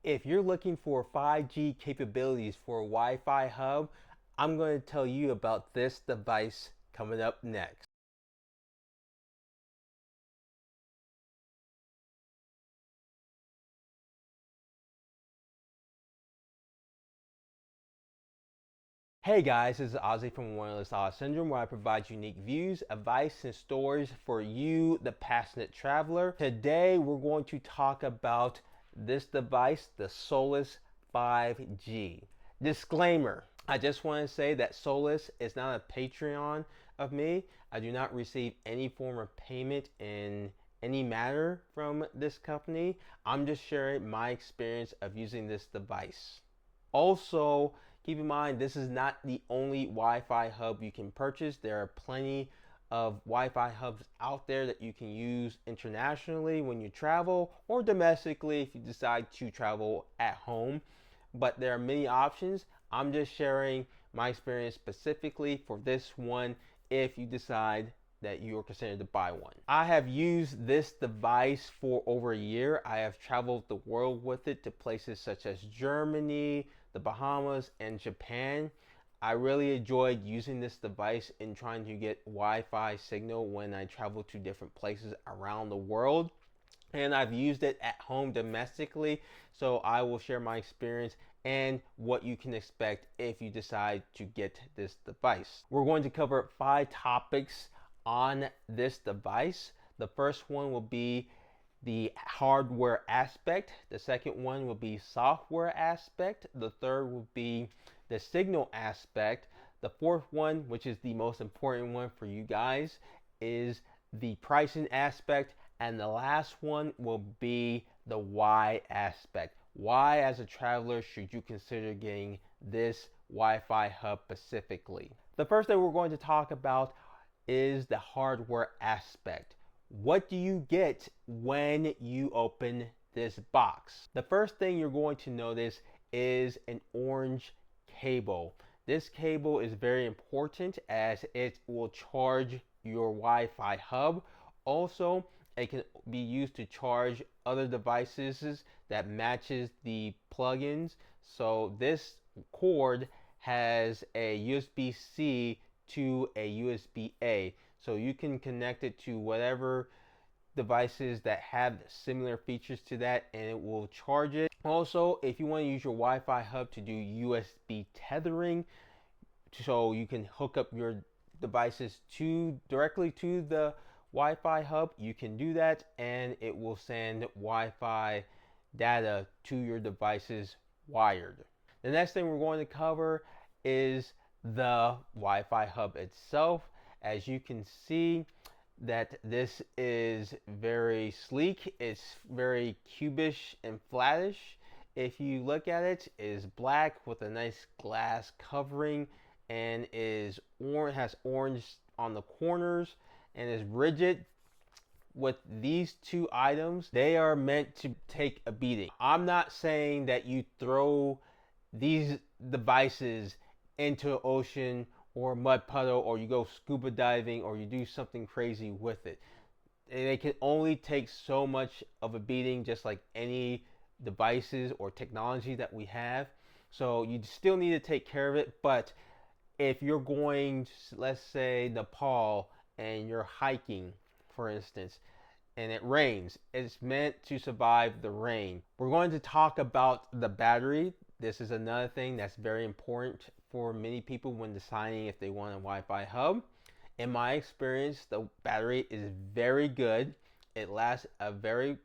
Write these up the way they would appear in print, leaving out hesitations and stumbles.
If you're looking for 5G capabilities for a Wi-Fi hub, I'm going to tell you about this device coming up next. Hey guys, this is Ozzy from Wireless Oz Syndrome, where I provide unique views, advice, and stories for you, the passionate traveler. Today, we're going to talk about this device, the Solis 5G. Disclaimer, I just want to say that Solis is not a Patreon of me. I do not receive any form of payment in any matter from this company. I'm just sharing my experience of using this device. Also, keep in mind, this is not the only Wi-Fi hub you can purchase. There are plenty of Wi-Fi hubs out there that you can use internationally when you travel, or domestically if you decide to travel at home. But there are many options. I'm just sharing my experience specifically for this one if you decide that you are considered to buy one. I have used this device for over a year. I have traveled the world with it to places such as Germany, the Bahamas, and Japan. I really enjoyed using this device in trying to get Wi-Fi signal when I travel to different places around the world. And I've used it at home domestically, so I will share my experience and what you can expect if you decide to get this device. We're going to cover 5 topics on this device. The first one will be the hardware aspect. The second one will be software aspect. The third will be the signal aspect. The fourth one, which is the most important one for you guys, is the pricing aspect. And the last one will be the why aspect. Why, as a traveler, should you consider getting this Wi-Fi hub specifically? The first thing we're going to talk about is the hardware aspect. What do you get when you open this box? The first thing you're going to notice is an orange cable. This cable is very important as it will charge your Wi-Fi hub. Also, it can be used to charge other devices that matches the plugins. So this cord has a USB-C to a USB-A. So you can connect it to whatever devices that have similar features to that, and it will charge it. Also, if you want to use your Wi-Fi hub to do USB tethering, so you can hook up your devices directly to the Wi-Fi hub, you can do that, and it will send Wi-Fi data to your devices wired. The next thing we're going to cover is the Wi-Fi hub itself. As you can see, that this is very sleek. It's very cubish and flattish. If you look at it, it is black with a nice glass covering and has orange on the corners and is rigid. With these two items, they are meant to take a beating. I'm not saying that you throw these devices into an ocean or a mud puddle, or you go scuba diving, or you do something crazy with it. And they can only take so much of a beating, just like any devices or technology that we have. So you still need to take care of it. But if you're going to, let's say, Nepal, and you're hiking, for instance, and it rains, it's meant to survive the rain. We're going to talk about the battery. This is another thing that's very important for many people when deciding if they want a Wi-Fi hub. In my experience, the battery is very good. It lasts a very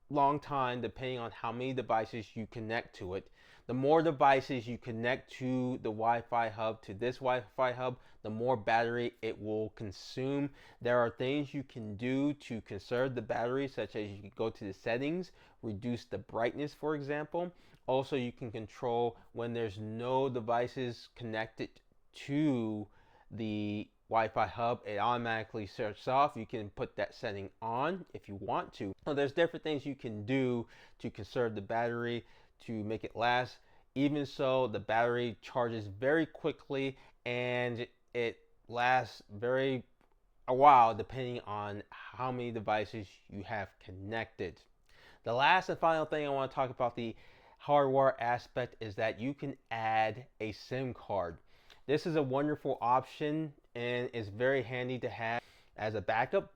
long time depending on how many devices you connect to it. The more devices you connect to the Wi-Fi hub, to this Wi-Fi hub, the more battery it will consume. There are things you can do to conserve the battery, such as you can go to the settings, reduce the brightness, for example. Also, you can control when there's no devices connected to the Wi-Fi hub, it automatically shuts off. You can put that setting on if you want to. So there's different things you can do to conserve the battery to make it last. Even so, the battery charges very quickly and it lasts a while depending on how many devices you have connected. The last and final thing I want to talk about, the hardware aspect is that you can add a SIM card. This is a wonderful option and it's very handy to have as a backup.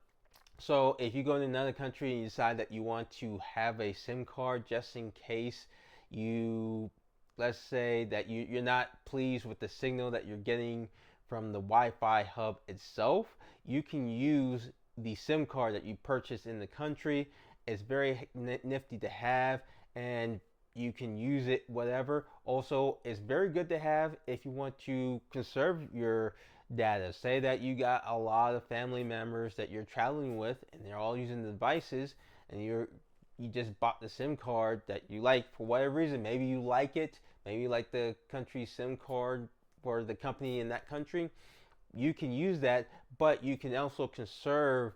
So if you go to another country and you decide that you want to have a SIM card just in case you, let's say that you're not pleased with the signal that you're getting from the Wi-Fi hub itself, you can use the SIM card that you purchased in the country. It's very nifty to have, and you can use it whatever. Also, it's very good to have if you want to conserve your data. Say that you got a lot of family members that you're traveling with and they're all using the devices, and you just bought the SIM card that you like for whatever reason. Maybe you like it, maybe you like the country SIM card for the company in that country. You can use that, but you can also conserve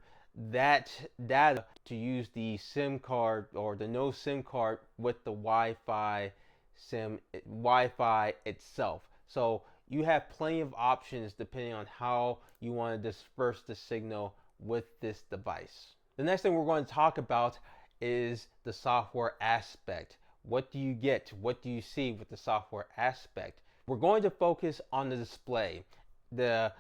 that data to use the SIM card or the no SIM card with the Wi-Fi itself. So you have plenty of options depending on how you want to disperse the signal with this device. The next thing we're going to talk about is the software aspect. What do you get? What do you see with the software aspect? We're going to focus on the display. The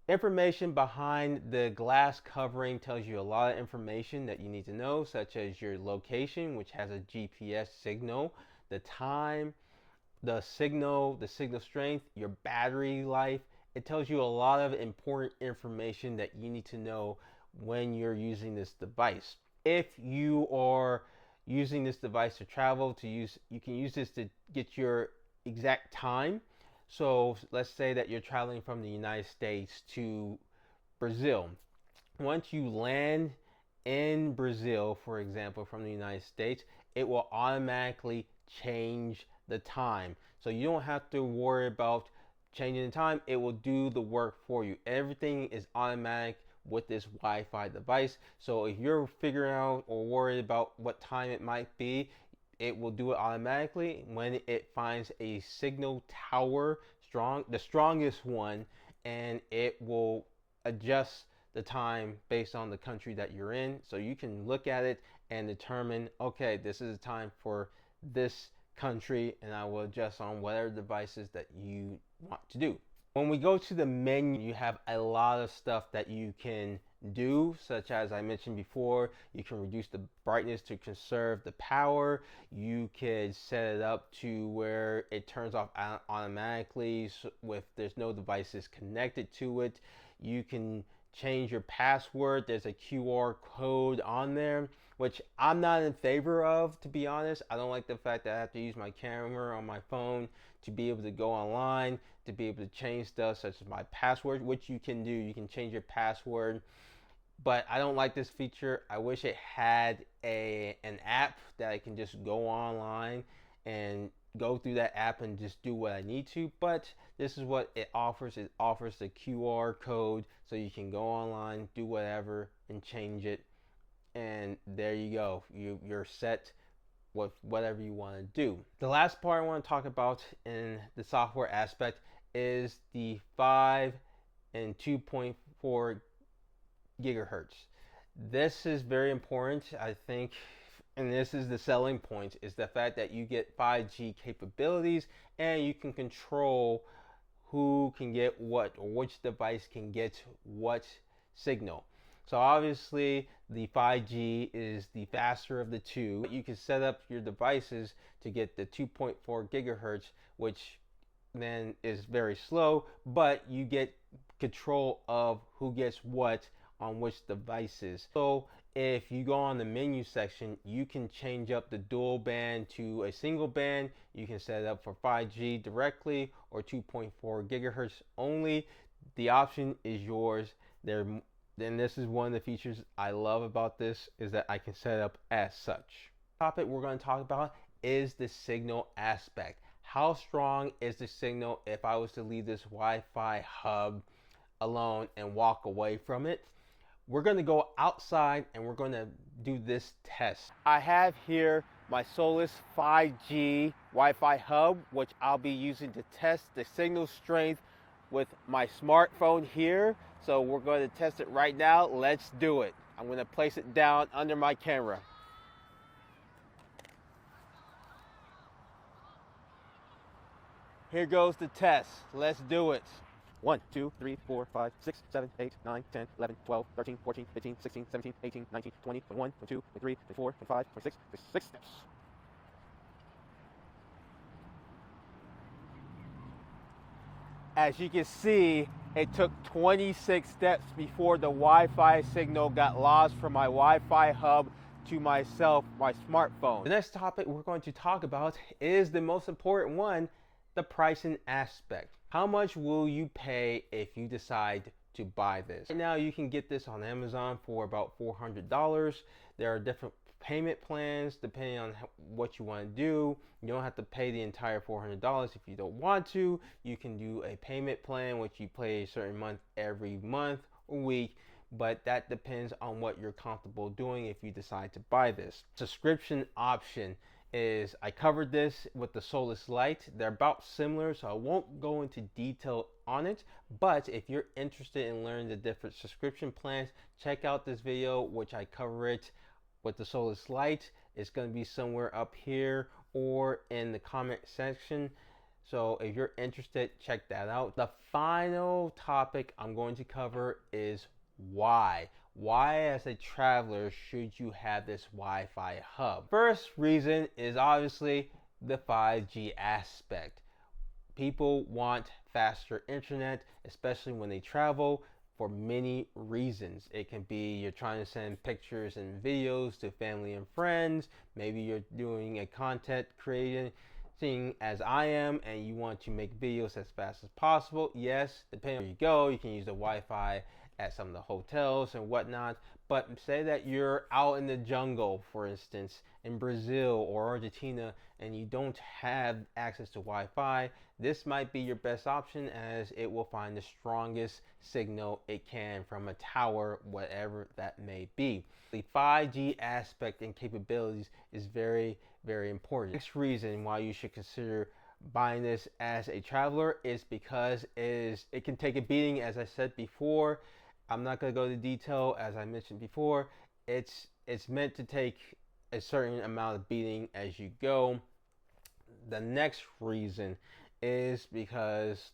information behind the glass covering tells you a lot of information that you need to know, such as your location, which has a GPS signal, the time, the signal strength, your battery life. It tells you a lot of important information that you need to know when you're using this device. If you are using this device to travel, you can use this to get your exact time. So let's say that you're traveling from the United States to Brazil. Once you land in Brazil, for example, from the United States, it will automatically change the time. So you don't have to worry about changing the time. It will do the work for you. Everything is automatic with this Wi-Fi device. So if you're figuring out or worried about what time it might be, it will do it automatically when it finds a signal tower, the strongest one, and it will adjust the time based on the country that you're in. So you can look at it and determine, okay, this is the time for this country, and I will adjust on whatever devices that you want to do. When we go to the menu, you have a lot of stuff that you can do, such as I mentioned before. You can reduce the brightness to conserve the power. You could set it up to where it turns off automatically if there's no devices connected to it. You can change your password. There's a QR code on there, which I'm not in favor of, to be honest. I don't like the fact that I have to use my camera on my phone to be able to go online, to be able to change stuff such as my password, which you can do. You can change your password, but I don't like this feature. I wish it had an app that I can just go online and go through that app and just do what I need to. But this is what it offers. It offers the QR code so you can go online, do whatever, and change it. And there you go. You're set with whatever you want to do. The last part I want to talk about in the software aspect is the 5 and 2.4 gigahertz. This is very important, I think, and this is the selling point, is the fact that you get 5G capabilities and you can control who can get what, or which device can get what signal. So obviously the 5G is the faster of the two. You can set up your devices to get the 2.4 gigahertz, which then is very slow, but you get control of who gets what on which devices. So if you go on the menu section, you can change up the dual band to a single band. You can set it up for 5G directly or 2.4 gigahertz only. The option is yours. Then this is one of the features I love about this, is that I can set it up as such. The topic we're going to talk about is the signal aspect. How strong is the signal if I was to leave this Wi-Fi hub alone and walk away from it? We're going to go outside and we're going to do this test. I have here my Solis 5G Wi-Fi hub, which I'll be using to test the signal strength with my smartphone here. So we're going to test it right now. Let's do it. I'm going to place it down under my camera. Here goes the test. Let's do it. 1, 2, 3, 4, 5, 6, 7, 8, 9, 10, 11, 12, 13, 14, 15, 16, 17, 18, 19, 20, 21, 22, 23, 24, 25, 26, 26 steps. As you can see, it took 26 steps before the Wi-Fi signal got lost from my Wi-Fi hub to myself, my smartphone. The next topic we're going to talk about is the most important one, the pricing aspect. How much will you pay if you decide to buy this? Right now you can get this on Amazon for about $400. There are different payment plans depending on what you want to do. You don't have to pay the entire $400 if you don't want to. You can do a payment plan which you pay a certain month every month or week, but that depends on what you're comfortable doing if you decide to buy this. Subscription option is, I covered this with the Solis Lite. They're about similar, so I won't go into detail on it, but if you're interested in learning the different subscription plans, check out this video which I cover it with the Solis Lite. It's going to be somewhere up here or in the comment section, so if you're interested, check that out. The final topic I'm going to cover is why as a traveler should you have this Wi-Fi hub. First reason is obviously the 5G aspect. People want faster internet, especially when they travel, for many reasons. It can be you're trying to send pictures and videos to family and friends. Maybe you're doing a content creating thing as I am and you want to make videos as fast as possible. Yes, depending on where you go, you can use the Wi-Fi at some of the hotels and whatnot, but say that you're out in the jungle, for instance, in Brazil or Argentina, and you don't have access to Wi-Fi, this might be your best option as it will find the strongest signal it can from a tower, whatever that may be. The 5G aspect and capabilities is very, very important. Next reason why you should consider buying this as a traveler is because it can take a beating, as I said before. I'm not going to go into detail, as I mentioned before. It's meant to take a certain amount of beating as you go. The next reason is because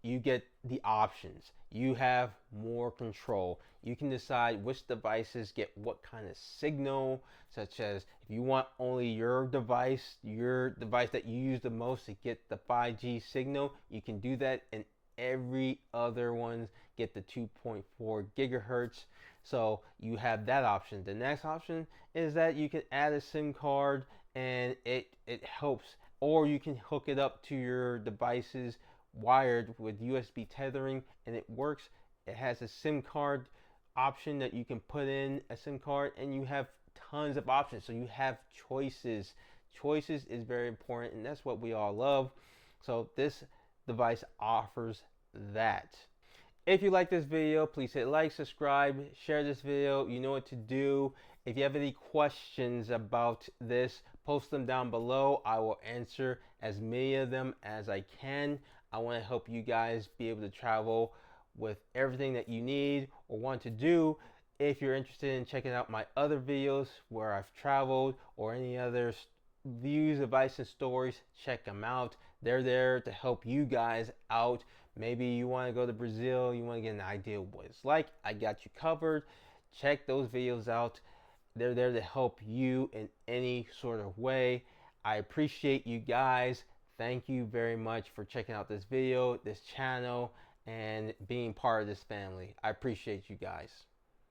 you get the options. You have more control. You can decide which devices get what kind of signal, such as if you want only your device that you use the most to get the 5G signal, you can do that, and every other ones get the 2.4 gigahertz. So you have that option. The next option is that you can add a SIM card and it helps, or you can hook it up to your devices wired with USB tethering and it works. It has a SIM card option that you can put in a SIM card and you have tons of options. So you have choices. Choices is very important and that's what we all love. So this device offers that. If you like this video, please hit like, subscribe, share this video. You know what to do. If you have any questions about this, post them down below. I will answer as many of them as I can. I want to help you guys be able to travel with everything that you need or want to do. If you're interested in checking out my other videos where I've traveled or any other views, advice, and stories, check them out. They're there to help you guys out. Maybe you want to go to Brazil, you want to get an idea of what it's like. I got you covered. Check those videos out. They're there to help you in any sort of way. I appreciate you guys. Thank you very much for checking out this video, this channel, and being part of this family. I appreciate you guys.